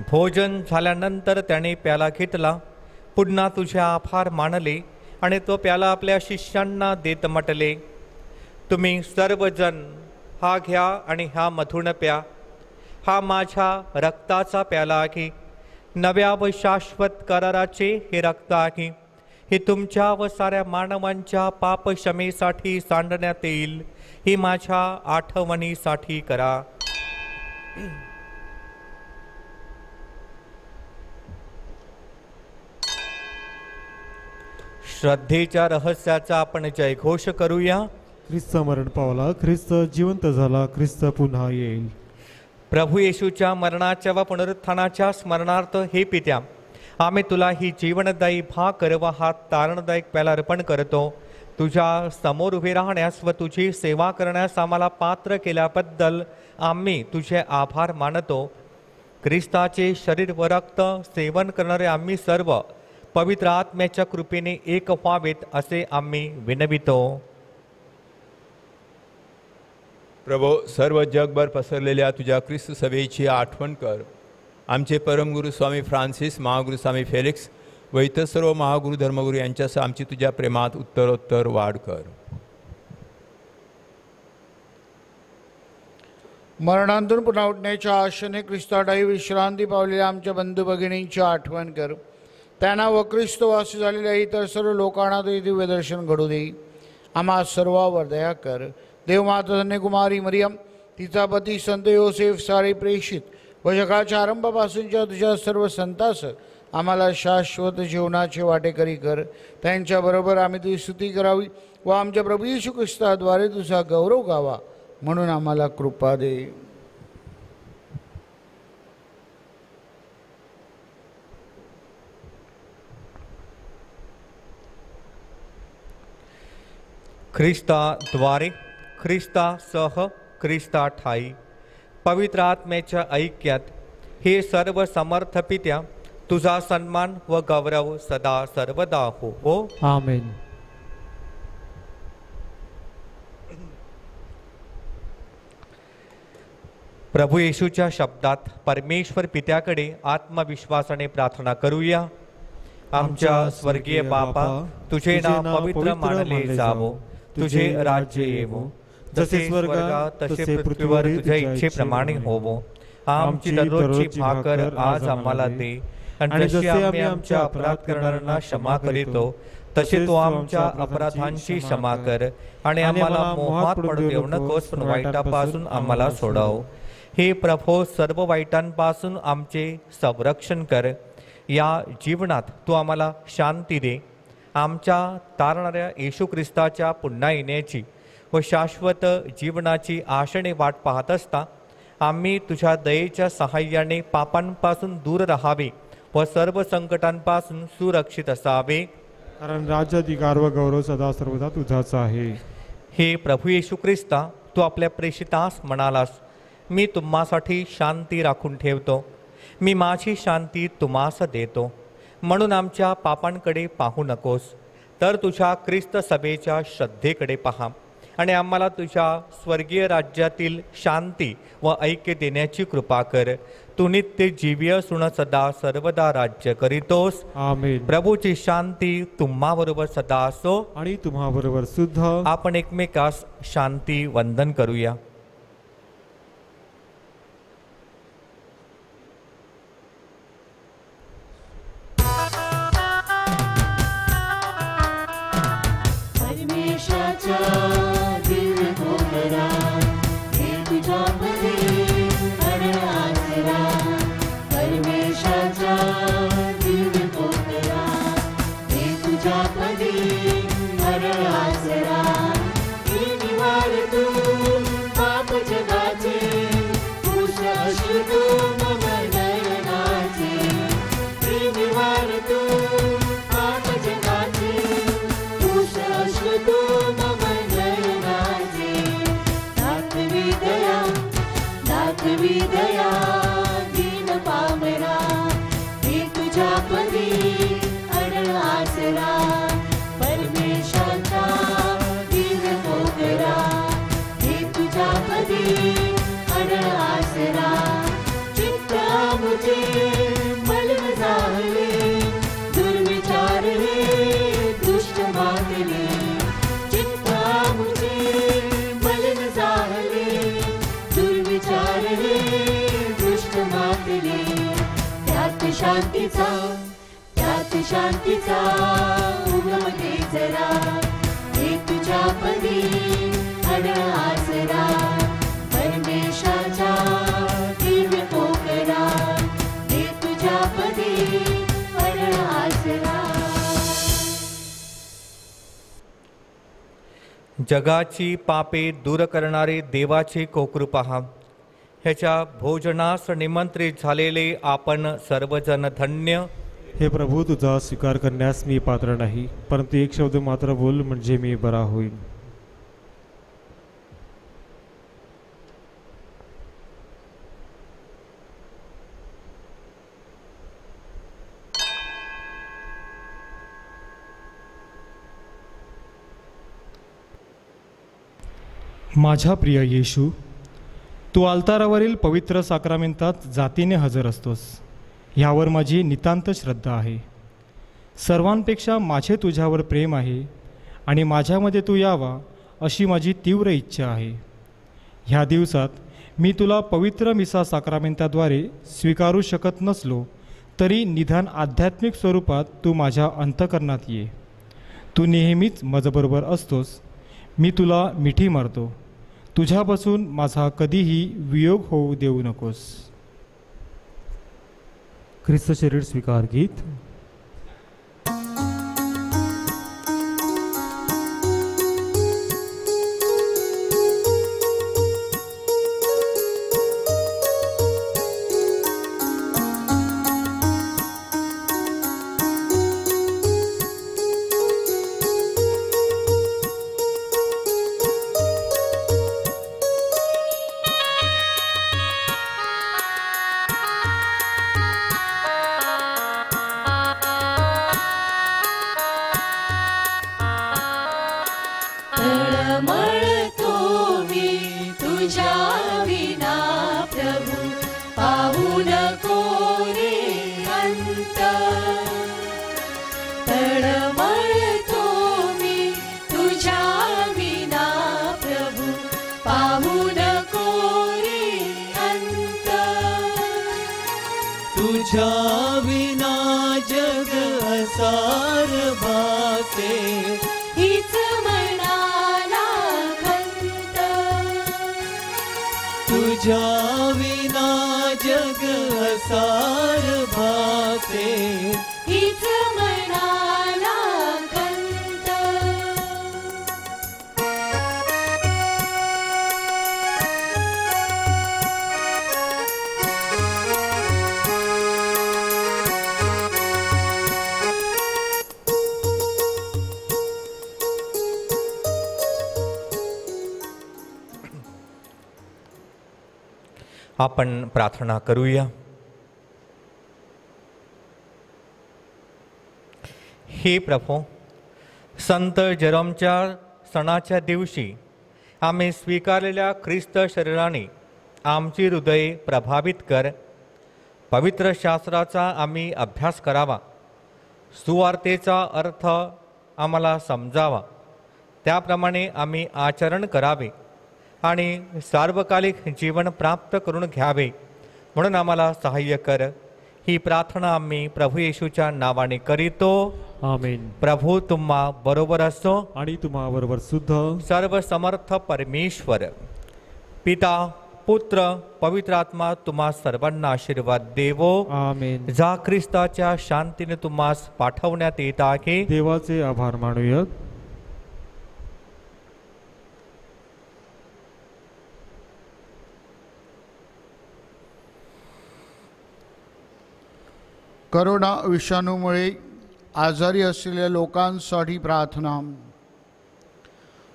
भोजन झाल्यानंतर त्याने प्याला घेतला पुन्हा तुझे आभार मानले आणि तो प्याला आपल्या शिष्यांना देत म्हटले तुम्ही सर्वजण हा घ्या आणि हा मधून प्या हा माझ्या रक्ताचा प्याला आहे नव्या व शाश्वत कराराचे हे रक्त आहे हे तुमच्या व साऱ्या मानवांच्या पाप क्षमेसाठी सांडण्यात येईल ही माझ्या आठवणीसाठी करा श्रद्धेच्या रहस्याचा आपण जयघोष करूया ख्रिस्त मरण पावला ख्रिस्त जिवंत झाला ख्रिस्त पुन्हा येईल प्रभू येशूच्या मरणाच्या व पुनरुत्थानाच्या स्मरणार्थ हे पित्या आम्ही तुला ही जीवनदायी भाकर व हा तारणदायक प्याला अर्पण करतो तुझ्या समोर उभे राहण्यास व तुझी सेवा करण्यास आम्हाला पात्र केल्याबद्दल आम्ही तुझे आभार मानतो ख्रिस्ताचे शरीर व रक्त सेवन करणारे आम्ही सर्व पवित्र आत्म्याच्या कृपेने एक व्हावेत असे आम्ही विनवितो प्रभो सर्व जगभर पसरलेल्या तुझ्या ख्रिस्त सभेची आठवण कर आमचे परमगुरू स्वामी फ्रान्सिस महागुरू स्वामी फेलिक्स व इतर सर्व महागुरू धर्मगुरू यांच्यासह आमची तुझ्या प्रेमात उत्तरोत्तर वाढ कर मरणांतून पुन्हा उठण्याच्या आशेने ख्रिस्ताठाई विश्रांती पावलेल्या आमच्या बंधू भगिनींची आठवण कर त्यांना व ख्रिस्तवासी झालेल्या इतर सर्व लोकांना ते दिव्य दर्शन घडू दे आम्हा सर्वावर दया कर देवमाता धन्यकुमारी मरियम तिचा पती संत योसेफ सारे प्रेषित व जगाच्या आरंभापासूनच्या तुझ्या सर्व संतास आम्हाला शाश्वत जीवनाचे वाटेकरी कर त्यांच्याबरोबर आम्ही तुझी स्तुती करावी व आमच्या प्रभू येशू ख्रिस्ताद्वारे तुझा गौरव गावा म्हणून आम्हाला कृपा दे ख्रिस्ताद्वारे ख्रिस्तासह ख्रिस्ताठाई पवित्र आत्म्याच्या ऐक्यात हे सर्व समर्थ पित्या तुझा सन्मान व गौरव सदा सर्वदा हो आमेन प्रभू येशूच्या शब्दात परमेश्वर पित्याकडे आत्मविश्वासाने प्रार्थना करूया आमच्या स्वर्गीय बापा तुझे नाव पवित्र मानले जावो तुझे राज्य येवो जसे स्वर्गात तसे पृथ्वीवर तुझ्या इच्छेप्रमाणे होवो आमची दररोजची भाकर आज आम्हाला दे आणि जसे आम्ही आमच्या अपराध करणाऱ्यांना क्षमा करीतो तसे तू आमच्या अपराधांची क्षमा कर आणि आम्हाला मोहात पडू देऊ नकोस पण वाईटापासून आम्हाला सोडव हे प्रभो सर्व वाईटांपासून आमचे संरक्षण कर या जीवनात तू आम्हाला शांती दे आमच्या तारणाऱ्या येशू ख्रिस्ताच्या पुन्हा येण्याची व शाश्वत जीवनाची आशेने वाट पाहत असता आम्ही तुझ्या दयेच्या सहाय्याने पापांपासून दूर राहावे व सर्व संकटांपासून सुरक्षित असावे कारण राज्याधिकार व गौरव सदा सर्वदा तुझाच आहे हे प्रभू येशू ख्रिस्ता तू आपल्या प्रेषितास म्हणालास, मी तुम्हासाठी शांती राखून ठेवतो, मी माझी शांती तुम्हास देतो. म्हणून आमच्या पापांकडे पाहू नकोस, तर तुझ्या ख्रिस्त सभेच्या श्रद्धेकडे पहा आणि आम्हाला तुझ्या स्वर्गीय राज्यातील शांती व ऐक्य देण्याची कृपा कर. तू नित्य जीवी असून सदा सर्वदा राज्य करीतोस. आमेन. प्रभूची शांती तुम्हाबरोबर सदा असो आणि तुम्हाबरोबर सुद्धा. आपण एकमेकास शांती वंदन करूया. शांतीचा उगम दे जरा, हे तुझ्या पदी अडळ आसरा. परमेशाच्या दिव्य पोकरा, हे तुझ्या पदी अडळ आसरा. जगाची पापे दूर करणारे देवाचे कोकरू पहा. ह्याच्या भोजनास निमंत्रित झालेले आपण सर्वजण धन्य. हे प्रभू, तुझा स्वीकार करण्यास मी पात्र नाही, परंतु एक शब्द मात्र बोल म्हणजे मी बरा होईल. माझ्या प्रिय येशू, तू अल्तारावरील पवित्र साक्रामेंतात जातीने हजर असतोस, ह्यावर माझी नितांत श्रद्धा आहे. सर्वांपेक्षा माझे तुझ्यावर प्रेम आहे आणि माझ्यामध्ये तू यावा अशी माझी तीव्र इच्छा आहे. ह्या दिवसात मी तुला पवित्र मिसा साक्रामेंताद्वारे स्वीकारू शकत नसलो तरी निदान आध्यात्मिक स्वरूपात तू माझ्या अंतःकरणात ये. तू नेहमीच माझ्याबरोबर असतोस. मी तुला मिठी मारतो. तुझ्यापासून माझा कधीही वियोग होऊ देऊ नकोस. ख्रिस्त शरीर स्वीकार गीत. तुझ्या विना जग असार भासे, हीच मनाला खंत. तुझ्या विना जग असार भासे, हीच मनाला खंत. आपण प्रार्थना करूया. हे प्रभू, संत जेरोमच्या सणाच्या दिवशी आम्ही स्वीकारलेल्या ख्रिस्त शरीराने आमची हृदये प्रभावित कर. पवित्र शास्त्राचा आम्ही अभ्यास करावा, सुवार्तेचा अर्थ आम्हाला समजावा, त्याप्रमाणे आम्ही आचरण करावे आणि सार्वकालिक जीवन प्राप्त करून घ्यावे म्हणून आम्हाला सहाय्य कर. ही प्रार्थना आम्ही प्रभू येशूच्या नावाने करीतो. आमेन. प्रभू तुम्हा बरोबर असो आणि तुम्हा बरोबर सुद्धा. सर्व समर्थ परमेश्वर पिता, पुत्र, पवित्र आत्मा तुम्हा सर्वांना आशीर्वाद देवो. आमेन. जा ख्रिस्ताच्या शांतीने तुम्हास पाठवण्यात येत आहे. देवाचे आभार मानूया. करोना विषाणूमुळे आजारी असलेल्या लोकांसाठी प्रार्थना.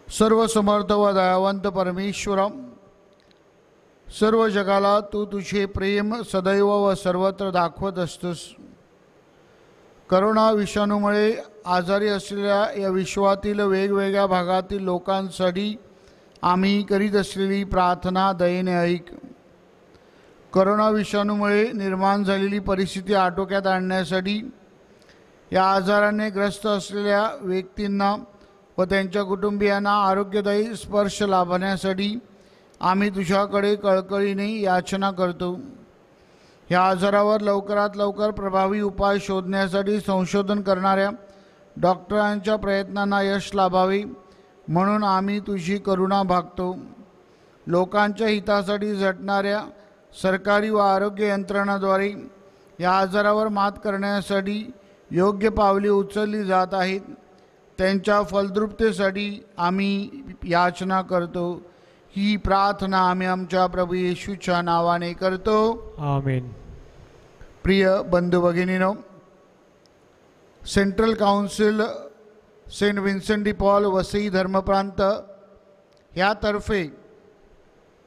सर्व समर्थ व दयावंत परमेश्वरा, सर्व जगाला तू तुझे प्रेम सदैव व सर्वत्र दाखवत असतोस. करोना विषाणूमुळे आजारी असलेल्या या विश्वातील वेगवेगळ्या भागातील लोकांसाठी आम्ही करीत असलेली प्रार्थना दयेने ऐक. करोना विषाणूमुळे निर्माण झालेली परिस्थिती आटोक्यात आणण्यासाठी या आजाराने ग्रस्त असलेल्या व्यक्तींना व त्यांच्या कुटुंबियांना आरोग्यदायी स्पर्श लाभण्यासाठी आम्ही तुझ्याकडे कळकळीने याचना करतो. या आजारावर लवकरात लवकर प्रभावी उपाय शोधण्यासाठी संशोधन करणाऱ्या डॉक्टरांच्या प्रयत्नांना यश लाभावे म्हणून आम्ही तुझी करुणा भागतो. लोकांच्या हितासाठी झटणाऱ्या सरकारी व आरोग्य यंत्रणाद्वारे या आजारावर मात करण्यासाठी योग्य पावले उचलली जात आहेत. त्यांच्या फलद्रुपतेसाठी आम्ही याचना करतो. ही प्रार्थना आम्ही आमच्या प्रभू येशूच्या नावाने करतो. आमेन. प्रिय बंधू भगिनीनो, central council saint Vincent de Paul Vasai धर्मप्रांत यातर्फे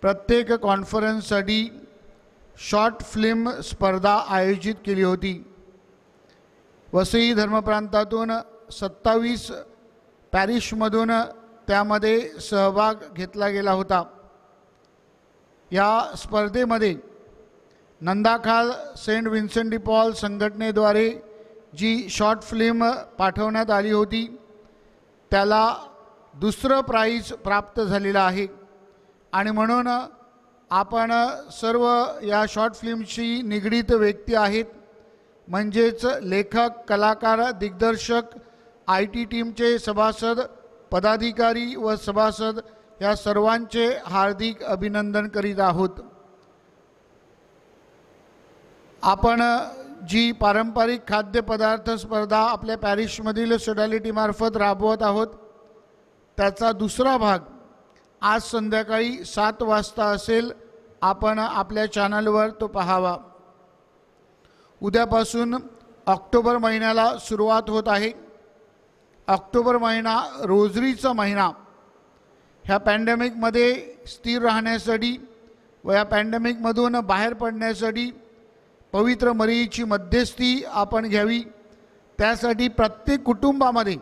प्रत्येक कॉन्फरन्ससाठी शॉर्ट फिल्म स्पर्धा आयोजित केली होती. वसई धर्मप्रांतातून 27 पॅरिशमधून त्यामध्ये सहभाग घेतला गेला होता. या स्पर्धेमध्ये नंदाखाल सेंट विन्सेंट डी पॉल संघटनेद्वारे जी शॉर्ट फिल्म पाठवण्यात आली होती त्याला दुसरं प्राईज प्राप्त झालेलं आहे. आणि म्हणून आपण सर्व या शॉर्ट फिल्मशी निगडीत व्यक्ती आहेत, म्हणजेच लेखक, कलाकार, दिग्दर्शक, IT टीमचे सभासद, पदाधिकारी व सभासद या सर्वांचे हार्दिक अभिनंदन करीत आहोत. आपण जी पारंपरिक खाद्यपदार्थ स्पर्धा आपल्या पॅरिशमधील सोडॅलिटीमार्फत राबवत आहोत त्याचा दुसरा भाग आज संध्याकाळी 7 वाजता असेल. आपण आपल्या चॅनलवर तो पाहावा. उद्यापासून ऑक्टोबर महिन्याला सुरुवात होत आहे. ऑक्टोबर महिना रोजरीचा महिना. ह्या पॅन्डेमिकमध्ये स्थिर राहण्यासाठी व या पॅन्डेमिकमधून बाहेर पडण्यासाठी पवित्र मरीची मध्यस्थी आपण घ्यावी. त्यासाठी प्रत्येक कुटुंबामध्ये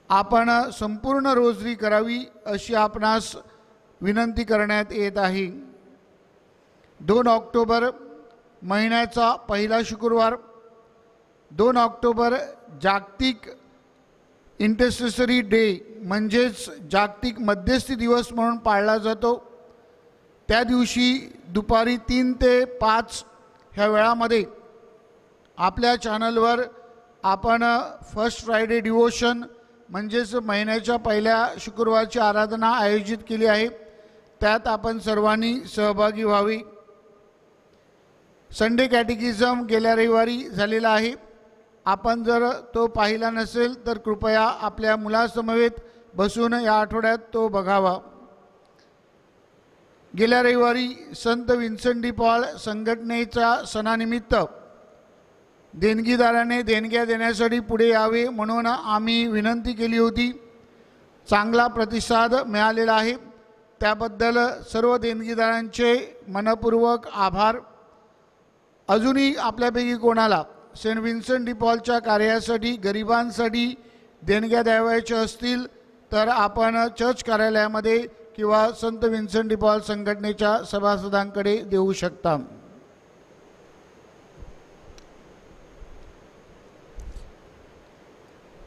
आपण संपूर्ण रोजरी करावी अशी आपणास विनंती करण्यात येत आहे. 2 ऑक्टोबर महिन्याचा पहिला शुक्रवार. 2 ऑक्टोबर जागतिक इंटरसेसरी डे म्हणजेच जागतिक मध्यस्थी दिवस म्हणून पाळला जातो. त्या दिवशी दुपारी 3 ते 5 ह्या वेळामध्ये आपल्या चॅनलवर आपण फर्स्ट फ्रायडे डिवोशन म्हणजेच महिन्याच्या पहिल्या शुक्रवारची आराधना आयोजित केली आहे. त्यात आपण सर्वांनी सहभागी व्हावे. संडे कॅटेकिझम गेल्या रविवारी झालेला आहे. आपण जर तो पाहिला नसेल तर कृपया आपल्या मुलासमवेत बसून या आठवड्यात तो बघावा. गेल्या रविवारी संत विन्सेंट डी पॉल संघटनेच्या सणानिमित्त देणगीदाराने देणग्या देण्यासाठी पुढे यावे म्हणून आम्ही विनंती केली होती. चांगला प्रतिसाद मिळालेला आहे. त्याबद्दल सर्व देणगीदारांचे मनपूर्वक आभार. अजूनही आपल्यापैकी कोणाला सेंट विन्सेंट डी पॉलच्या कार्यासाठी गरिबांसाठी देणग्या द्यावयाच्या असतील तर आपण चर्च कार्यालयामध्ये किंवा संत विन्सेंट डी पॉल संघटनेच्या सभासदांकडे देऊ शकता.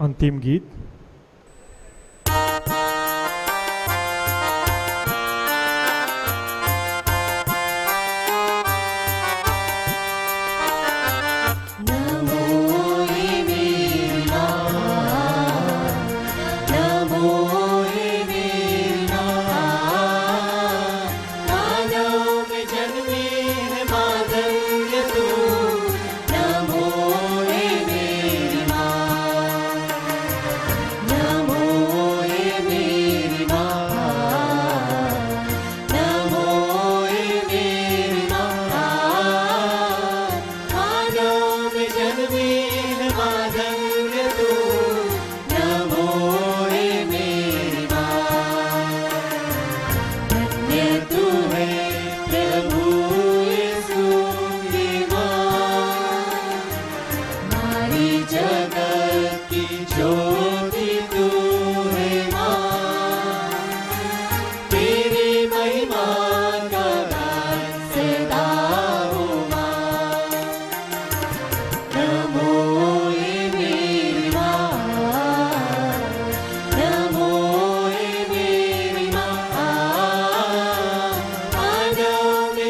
अंतिम गीत.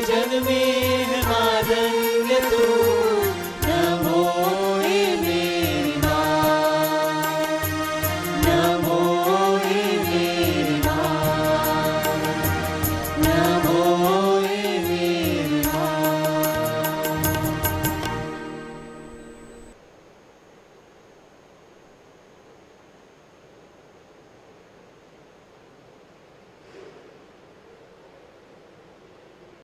जन्मे माधन्य तू